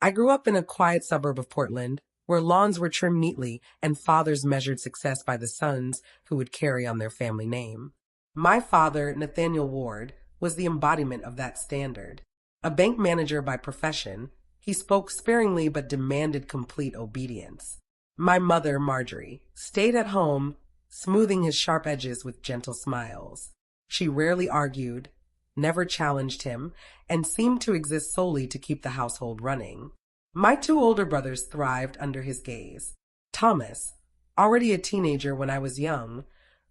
I grew up in a quiet suburb of Portland, where lawns were trimmed neatly and fathers measured success by the sons who would carry on their family name. My father, Nathaniel Ward, was the embodiment of that standard. A bank manager by profession, he spoke sparingly but demanded complete obedience. My mother, Marjorie, stayed at home, smoothing his sharp edges with gentle smiles. She rarely argued, never challenged him, and seemed to exist solely to keep the household running. My two older brothers thrived under his gaze. Thomas, already a teenager when I was young,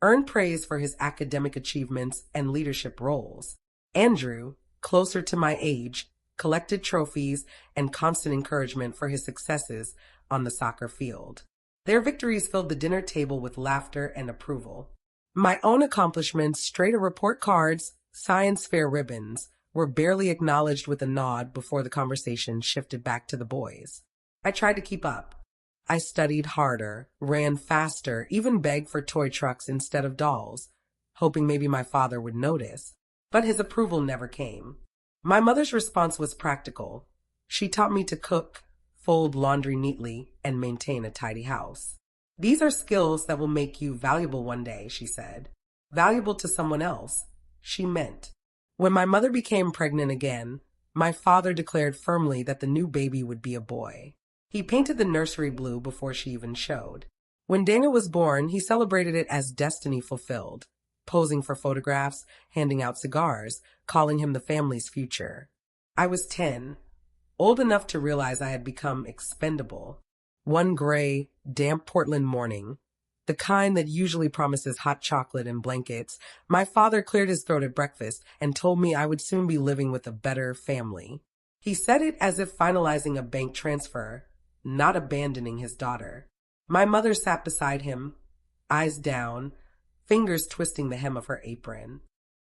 earned praise for his academic achievements and leadership roles. Andrew, closer to my age, collected trophies and constant encouragement for his successes on the soccer field. Their victories filled the dinner table with laughter and approval. My own accomplishments, straight report cards, science fair ribbons, were barely acknowledged with a nod before the conversation shifted back to the boys. I tried to keep up. I studied harder, ran faster, even begged for toy trucks instead of dolls, hoping maybe my father would notice. But his approval never came. My mother's response was practical. She taught me to cook, fold laundry neatly, and maintain a tidy house. These are skills that will make you valuable one day, she said. Valuable to someone else, she meant. When my mother became pregnant again, my father declared firmly that the new baby would be a boy. He painted the nursery blue before she even showed. When Daniel was born, he celebrated it as destiny fulfilled, posing for photographs, handing out cigars, calling him the family's future. I was 10, old enough to realize I had become expendable. One gray, damp Portland morning, the kind that usually promises hot chocolate and blankets, my father cleared his throat at breakfast and told me I would soon be living with a better family. He said it as if finalizing a bank transfer, not abandoning his daughter. My mother sat beside him, eyes down, fingers twisting the hem of her apron.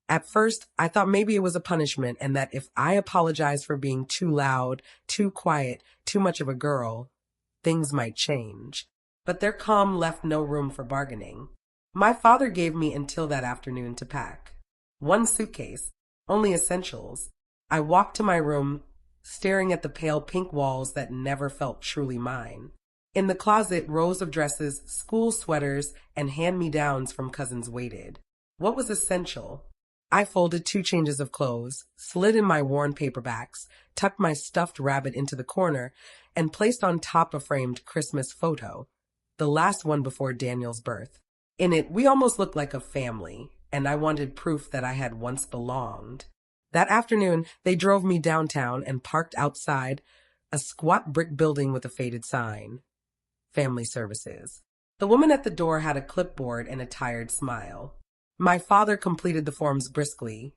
At first, I thought maybe it was a punishment and that if I apologized for being too loud, too quiet, too much of a girl, things might change. But their calm left no room for bargaining. My father gave me until that afternoon to pack. One suitcase, only essentials. I walked to my room, staring at the pale pink walls that never felt truly mine. In the closet, rows of dresses, school sweaters, and hand-me-downs from cousins waited. What was essential? I folded 2 changes of clothes, slid in my worn paperbacks, tucked my stuffed rabbit into the corner, and placed on top a framed Christmas photo, the last one before Daniel's birth. In it, we almost looked like a family, and I wanted proof that I had once belonged. That afternoon, they drove me downtown and parked outside a squat brick building with a faded sign. Family Services. The woman at the door had a clipboard and a tired smile. My father completed the forms briskly,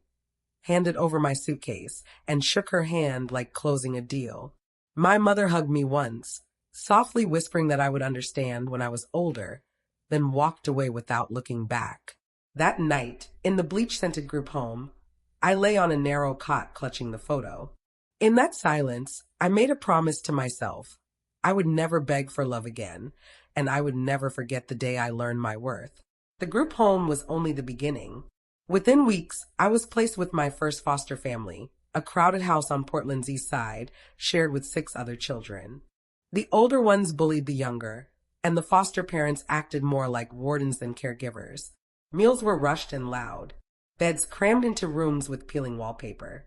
handed over my suitcase, and shook her hand like closing a deal. My mother hugged me once, softly whispering that I would understand when I was older, then walked away without looking back. That night, in the bleach-scented group home, I lay on a narrow cot clutching the photo. In that silence, I made a promise to myself. I would never beg for love again, and I would never forget the day I learned my worth. The group home was only the beginning. Within weeks, I was placed with my first foster family, a crowded house on Portland's east side, shared with 6 other children. The older ones bullied the younger, and the foster parents acted more like wardens than caregivers. Meals were rushed and loud, beds crammed into rooms with peeling wallpaper.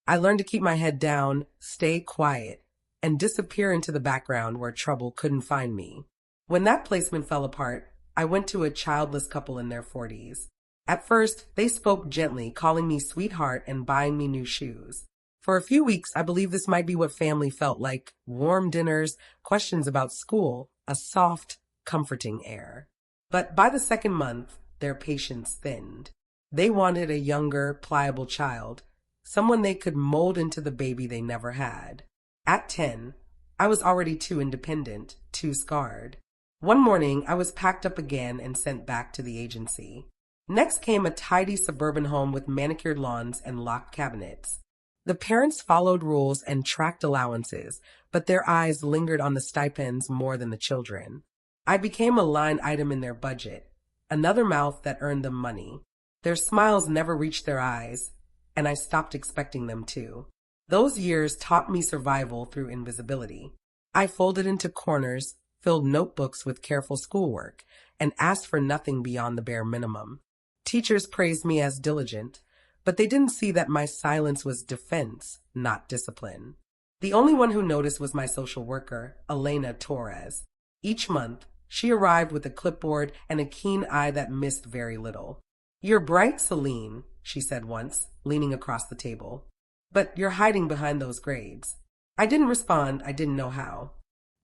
I learned to keep my head down, stay quiet, and disappear into the background where trouble couldn't find me. When that placement fell apart, I went to a childless couple in their 40s. At first, they spoke gently, calling me sweetheart and buying me new shoes. For a few weeks, I believed this might be what family felt like: warm dinners, questions about school, a soft, comforting air. But by the second month, their patience thinned. They wanted a younger, pliable child, someone they could mold into the baby they never had. At 10, I was already too independent, too scarred. One morning, I was packed up again and sent back to the agency. Next came a tidy suburban home with manicured lawns and locked cabinets. The parents followed rules and tracked allowances, but their eyes lingered on the stipends more than the children. I became a line item in their budget, another mouth that earned them money. Their smiles never reached their eyes, and I stopped expecting them to. Those years taught me survival through invisibility. I folded into corners, filled notebooks with careful schoolwork, and asked for nothing beyond the bare minimum. Teachers praised me as diligent, but they didn't see that my silence was defense, not discipline. The only one who noticed was my social worker, Elena Torres. Each month, she arrived with a clipboard and a keen eye that missed very little. "You're bright, Celine," she said once, leaning across the table. "But you're hiding behind those grades." I didn't respond, I didn't know how.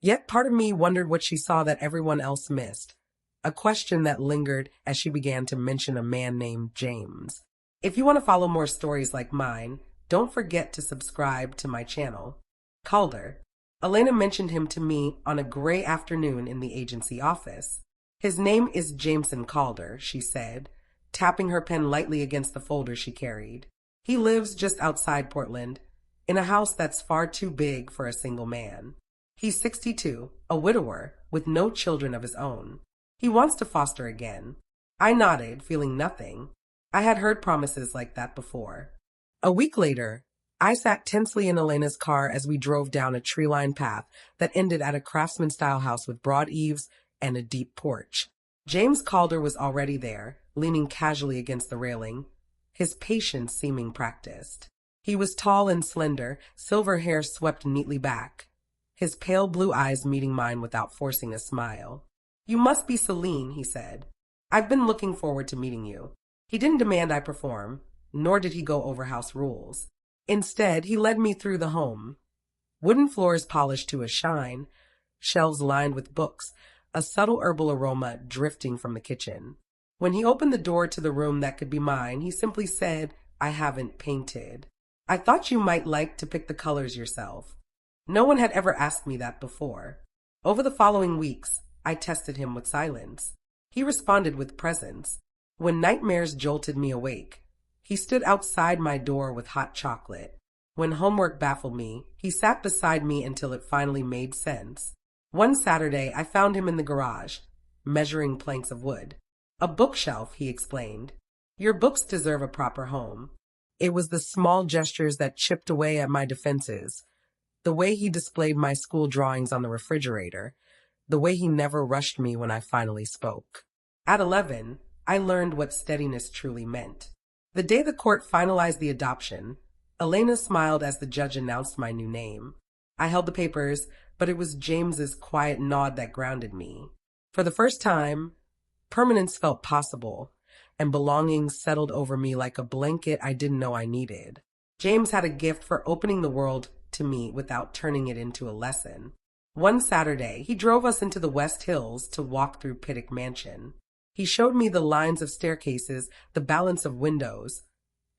Yet part of me wondered what she saw that everyone else missed. A question that lingered as she began to mention a man named James. If you want to follow more stories like mine, don't forget to subscribe to my channel. Calder. Elena mentioned him to me on a gray afternoon in the agency office. "His name is Jameson Calder," she said, tapping her pen lightly against the folder she carried. "He lives just outside Portland, in a house that's far too big for a single man. He's 62, a widower, with no children of his own. He wants to foster again." I nodded, feeling nothing. I had heard promises like that before. A week later, I sat tensely in Elena's car as we drove down a tree-lined path that ended at a craftsman-style house with broad eaves and a deep porch. James Calder was already there, leaning casually against the railing, his patience seeming practiced. He was tall and slender, silver hair swept neatly back, his pale blue eyes meeting mine without forcing a smile. "You must be Celine," he said. "I've been looking forward to meeting you." He didn't demand I perform, nor did he go over house rules. Instead, he led me through the home. Wooden floors polished to a shine, shelves lined with books, a subtle herbal aroma drifting from the kitchen. When he opened the door to the room that could be mine, he simply said, "I haven't painted. I thought you might like to pick the colors yourself." No one had ever asked me that before. Over the following weeks, I tested him with silence. He responded with presence. When nightmares jolted me awake, he stood outside my door with hot chocolate. When homework baffled me, he sat beside me until it finally made sense. One Saturday, I found him in the garage, measuring planks of wood. "A bookshelf," he explained. "Your books deserve a proper home." It was the small gestures that chipped away at my defenses. The way he displayed my school drawings on the refrigerator. The way he never rushed me when I finally spoke. At 11, I learned what steadiness truly meant. The day the court finalized the adoption, Elena smiled as the judge announced my new name. I held the papers, but it was James's quiet nod that grounded me. For the first time, permanence felt possible, and belonging settled over me like a blanket I didn't know I needed. James had a gift for opening the world to me without turning it into a lesson. One Saturday, he drove us into the West Hills to walk through Pittock Mansion. He showed me the lines of staircases, the balance of windows,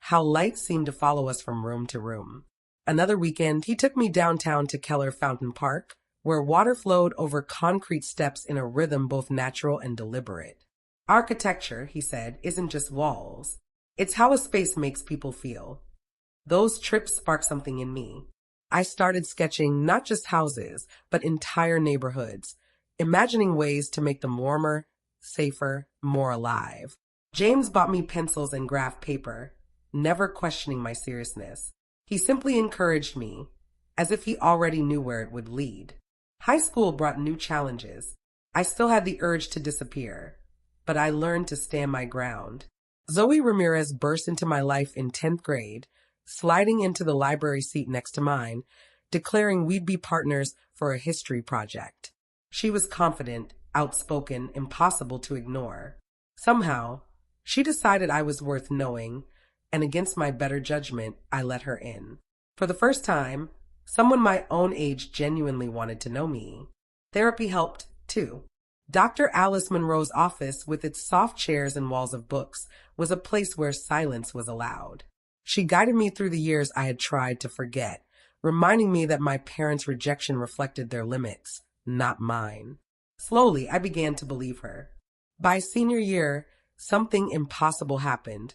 how light seemed to follow us from room to room. Another weekend, he took me downtown to Keller Fountain Park, where water flowed over concrete steps in a rhythm both natural and deliberate. "Architecture," he said, "isn't just walls. It's how a space makes people feel." Those trips sparked something in me. I started sketching not just houses, but entire neighborhoods, imagining ways to make them warmer, safer, more alive. James bought me pencils and graph paper, never questioning my seriousness. He simply encouraged me, as if he already knew where it would lead. High school brought new challenges. I still had the urge to disappear, but I learned to stand my ground. Zoe Ramirez burst into my life in 10th grade, sliding into the library seat next to mine, declaring we'd be partners for a history project. She was confident, outspoken, impossible to ignore. Somehow, she decided I was worth knowing, and against my better judgment, I let her in. For the first time, someone my own age genuinely wanted to know me. Therapy helped, too. Dr. Alice Monroe's office, with its soft chairs and walls of books, was a place where silence was allowed. She guided me through the years I had tried to forget, reminding me that my parents' rejection reflected their limits, not mine. Slowly, I began to believe her. By senior year, something impossible happened.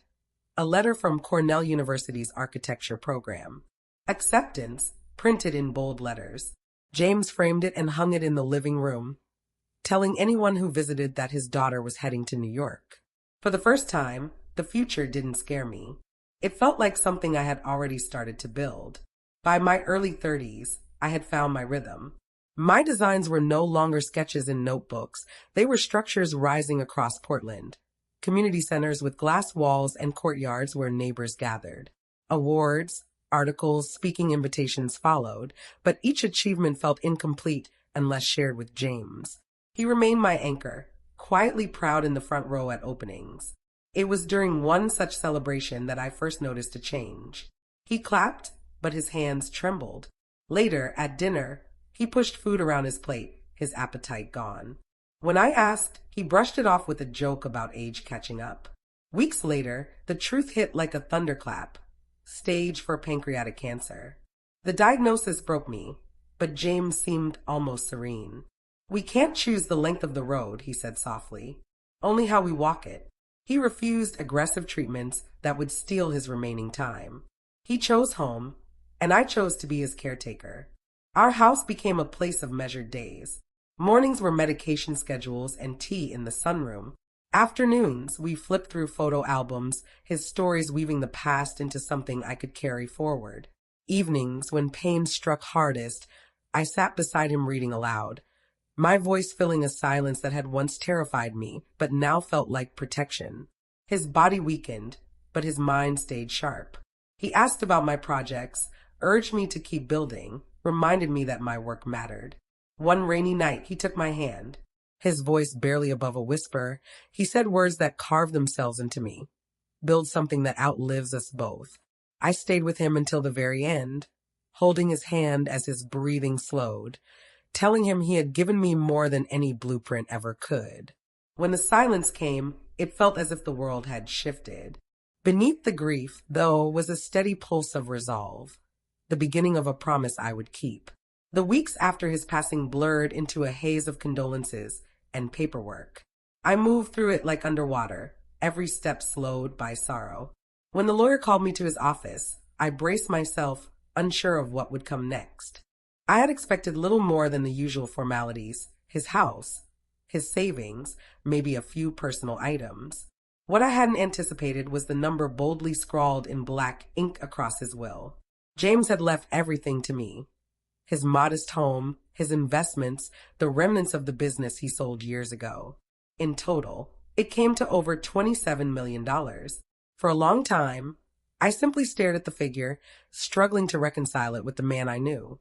A letter from Cornell University's architecture program. Acceptance, printed in bold letters. James framed it and hung it in the living room, telling anyone who visited that his daughter was heading to New York. For the first time, the future didn't scare me. It felt like something I had already started to build. By my early 30s, I had found my rhythm. My designs were no longer sketches in notebooks. They were structures rising across Portland. Community centers with glass walls and courtyards where neighbors gathered. Awards, articles, speaking invitations followed, but each achievement felt incomplete unless shared with James. He remained my anchor, quietly proud in the front row at openings. It was during one such celebration that I first noticed a change. He clapped, but his hands trembled. Later, at dinner, he pushed food around his plate, his appetite gone. When I asked, he brushed it off with a joke about age catching up. Weeks later, the truth hit like a thunderclap. Stage for pancreatic cancer. The diagnosis broke me, but James seemed almost serene. "We can't choose the length of the road," he said softly, "only how we walk it." He refused aggressive treatments that would steal his remaining time. He chose home, and I chose to be his caretaker. Our house became a place of measured days. Mornings were medication schedules and tea in the sunroom. Afternoons, we flipped through photo albums, his stories weaving the past into something I could carry forward. Evenings, when pain struck hardest, I sat beside him reading aloud, my voice filling a silence that had once terrified me, but now felt like protection. His body weakened, but his mind stayed sharp. He asked about my projects, urged me to keep building, reminded me that my work mattered. One rainy night, he took my hand. His voice barely above a whisper, he said words that carved themselves into me. "Build something that outlives us both." I stayed with him until the very end, holding his hand as his breathing slowed, telling him he had given me more than any blueprint ever could. When the silence came, it felt as if the world had shifted. Beneath the grief, though, was a steady pulse of resolve, the beginning of a promise I would keep. The weeks after his passing blurred into a haze of condolences and paperwork. I moved through it like underwater, every step slowed by sorrow. When the lawyer called me to his office, I braced myself, unsure of what would come next. I had expected little more than the usual formalities, his house, his savings, maybe a few personal items. What I hadn't anticipated was the number boldly scrawled in black ink across his will. James had left everything to me. His modest home, his investments, the remnants of the business he sold years ago. In total, it came to over $27 million. For a long time, I simply stared at the figure, struggling to reconcile it with the man I knew.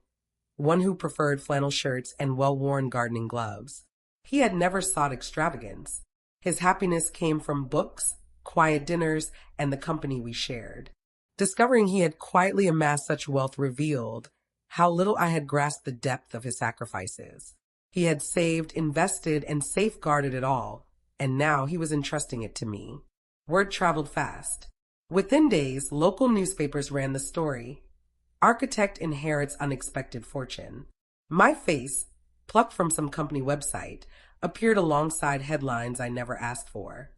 One who preferred flannel shirts and well-worn gardening gloves. He had never sought extravagance. His happiness came from books, quiet dinners, and the company we shared. Discovering he had quietly amassed such wealth revealed how little I had grasped the depth of his sacrifices. He had saved, invested, and safeguarded it all, and now he was entrusting it to me. Word traveled fast. Within days, local newspapers ran the story. Architect inherits unexpected fortune. My face, plucked from some company website, appeared alongside headlines I never asked for.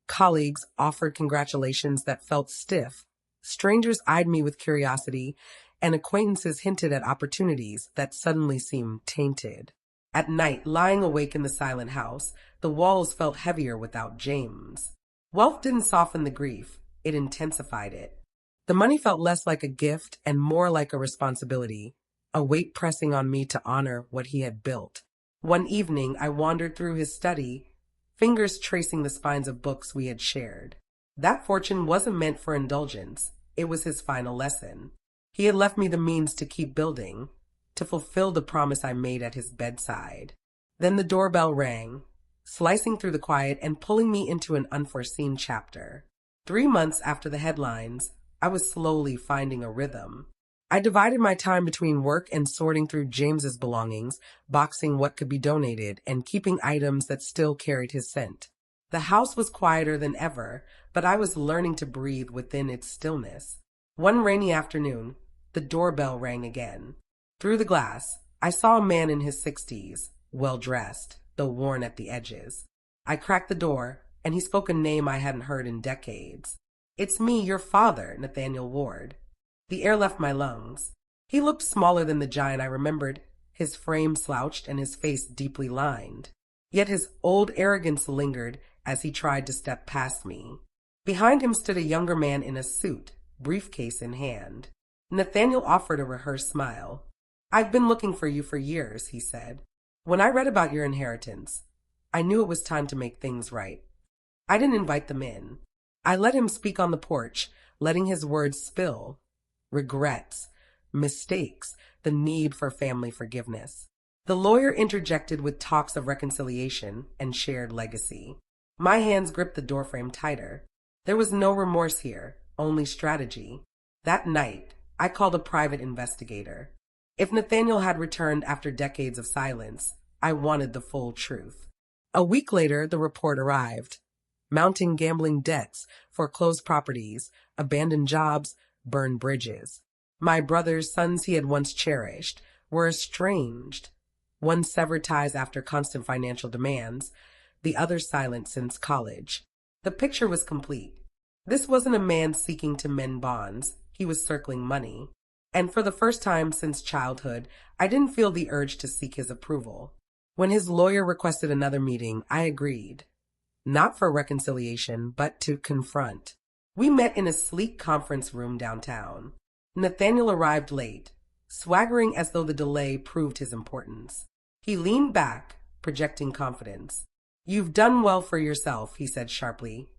Colleagues offered congratulations that felt stiff. Strangers eyed me with curiosity, and acquaintances hinted at opportunities that suddenly seemed tainted. At night, lying awake in the silent house, the walls felt heavier without James. Wealth didn't soften the grief, it intensified it. The money felt less like a gift and more like a responsibility, a weight pressing on me to honor what he had built. One evening, I wandered through his study, fingers tracing the spines of books we had shared. That fortune wasn't meant for indulgence, it was his final lesson. He had left me the means to keep building, to fulfill the promise I made at his bedside. Then the doorbell rang, slicing through the quiet and pulling me into an unforeseen chapter. 3 months after the headlines, I was slowly finding a rhythm. I divided my time between work and sorting through James's belongings, boxing what could be donated, and keeping items that still carried his scent. The house was quieter than ever, but I was learning to breathe within its stillness. One rainy afternoon, the doorbell rang again. Through the glass, I saw a man in his 60s, well-dressed, though worn at the edges. I cracked the door, and he spoke a name I hadn't heard in decades. "It's me, your father, Nathaniel Ward." The air left my lungs. He looked smaller than the giant I remembered, his frame slouched and his face deeply lined. Yet his old arrogance lingered as he tried to step past me. Behind him stood a younger man in a suit, briefcase in hand. Nathaniel offered a rehearsed smile. I've been looking for you for years, he said. When I read about your inheritance, I knew it was time to make things right. I didn't invite them in. I let him speak on the porch, letting his words spill. Regrets, mistakes, the need for family forgiveness. The lawyer interjected with talks of reconciliation and shared legacy. My hands gripped the doorframe tighter. There was no remorse here, only strategy. That night, I called a private investigator. If Nathaniel had returned after decades of silence, I wanted the full truth. A week later, the report arrived. Mounting gambling debts, foreclosed properties, abandoned jobs, burned bridges. My brother's sons he had once cherished were estranged. One severed ties after constant financial demands, the other silent since college. The picture was complete. This wasn't a man seeking to mend bonds. He was circling money. And for the first time since childhood, I didn't feel the urge to seek his approval. When his lawyer requested another meeting, I agreed. Not for reconciliation, but to confront. We met in a sleek conference room downtown. Nathaniel arrived late, swaggering as though the delay proved his importance. He leaned back, projecting confidence. You've done well for yourself, he said sharply,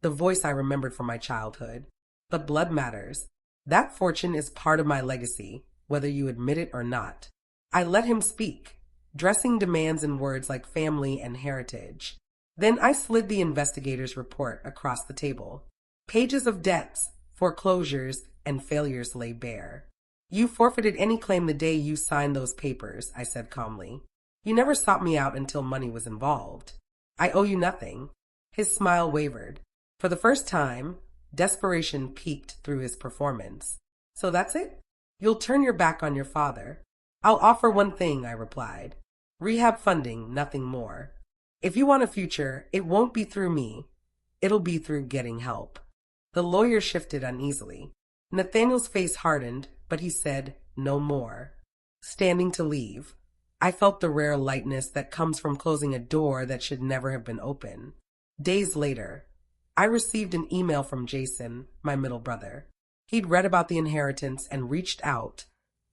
the voice I remembered from my childhood. But blood matters. That fortune is part of my legacy, whether you admit it or not. I let him speak, dressing demands in words like family and heritage. Then I slid the investigator's report across the table. Pages of debts, foreclosures, and failures lay bare. You forfeited any claim the day you signed those papers, I said calmly. You never sought me out until money was involved. I owe you nothing. His smile wavered. For the first time, desperation peeked through his performance. So that's it? You'll turn your back on your father. I'll offer one thing, I replied. Rehab funding, nothing more. If you want a future, it won't be through me. It'll be through getting help. The lawyer shifted uneasily. Nathaniel's face hardened, but he said no more. Standing to leave, I felt the rare lightness that comes from closing a door that should never have been open. Days later, I received an email from Jason, my middle brother. He'd read about the inheritance and reached out,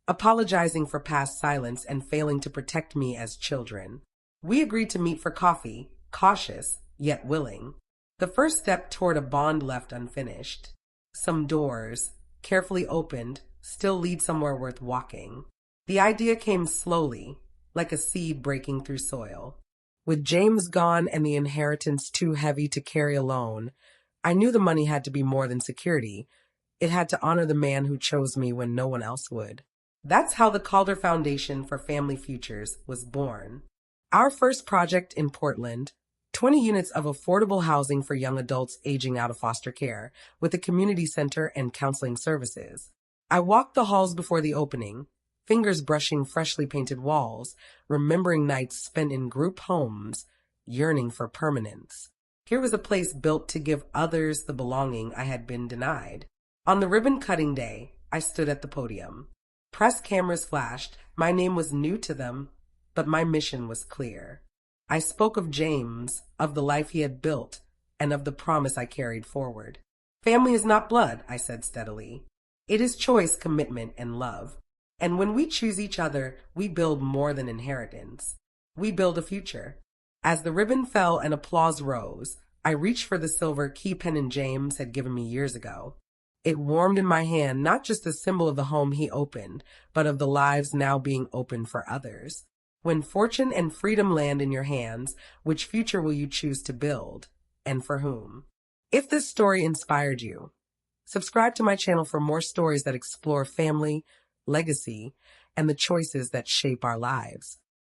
apologizing for past silence and failing to protect me as children. We agreed to meet for coffee, cautious, yet willing. The first step toward a bond left unfinished. Some doors, carefully opened, still lead somewhere worth walking. The idea came slowly, like a seed breaking through soil. With James gone and the inheritance too heavy to carry alone, I knew the money had to be more than security. It had to honor the man who chose me when no one else would. That's how the Calder Foundation for Family Futures was born. Our first project in Portland, 20 units of affordable housing for young adults aging out of foster care, with a community center and counseling services. I walked the halls before the opening, fingers brushing freshly painted walls, remembering nights spent in group homes, yearning for permanence. Here was a place built to give others the belonging I had been denied. On the ribbon-cutting day, I stood at the podium. Press cameras flashed. My name was new to them, but my mission was clear. I spoke of James, of the life he had built, and of the promise I carried forward. Family is not blood, I said steadily. It is choice, commitment, and love. And when we choose each other, we build more than inheritance. We build a future. As the ribbon fell and applause rose, I reached for the silver key pendant James had given me years ago. It warmed in my hand, not just a symbol of the home he opened, but of the lives now being opened for others. When fortune and freedom land in your hands, which future will you choose to build, and for whom? If this story inspired you, subscribe to my channel for more stories that explore family, legacy, and the choices that shape our lives.